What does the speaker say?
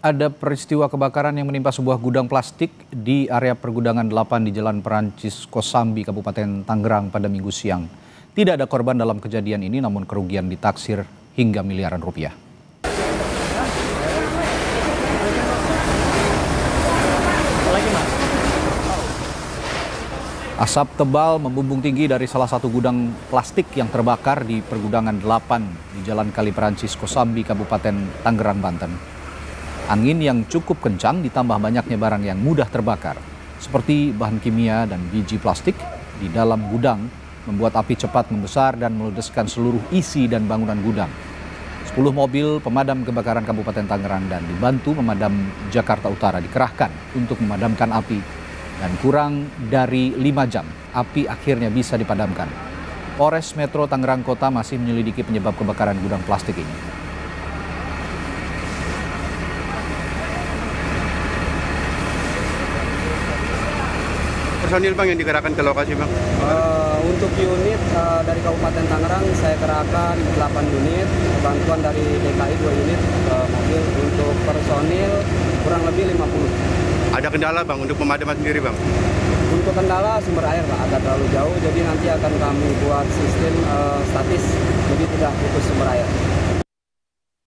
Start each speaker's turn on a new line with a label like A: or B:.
A: Ada peristiwa kebakaran yang menimpa sebuah gudang plastik di area pergudangan 8 di Jalan Perancis Kosambi, Kabupaten Tangerang pada Minggu siang. Tidak ada korban dalam kejadian ini, namun kerugian ditaksir hingga miliaran rupiah. Asap tebal membumbung tinggi dari salah satu gudang plastik yang terbakar di pergudangan 8 di Jalan Kali Perancis Kosambi, Kabupaten Tangerang, Banten. Angin yang cukup kencang ditambah banyaknya barang yang mudah terbakar, seperti bahan kimia dan biji plastik di dalam gudang, membuat api cepat membesar dan meludeskan seluruh isi dan bangunan gudang. 10 mobil pemadam kebakaran Kabupaten Tangerang dan dibantu pemadam Jakarta Utara dikerahkan untuk memadamkan api, dan kurang dari 5 jam api akhirnya bisa dipadamkan. Polres Metro Tangerang Kota masih menyelidiki penyebab kebakaran gudang plastik ini.
B: Personil Bang yang dikerahkan ke lokasi Bang?
C: Untuk unit dari Kabupaten Tangerang saya kerahkan 8 unit, bantuan dari DKI 2 unit mobil. Untuk personil kurang lebih 50.
B: Ada kendala Bang untuk pemadaman sendiri Bang?
C: Untuk kendala sumber air Pak, agak terlalu jauh, jadi nanti akan kami buat sistem statis, jadi tidak putus sumber air.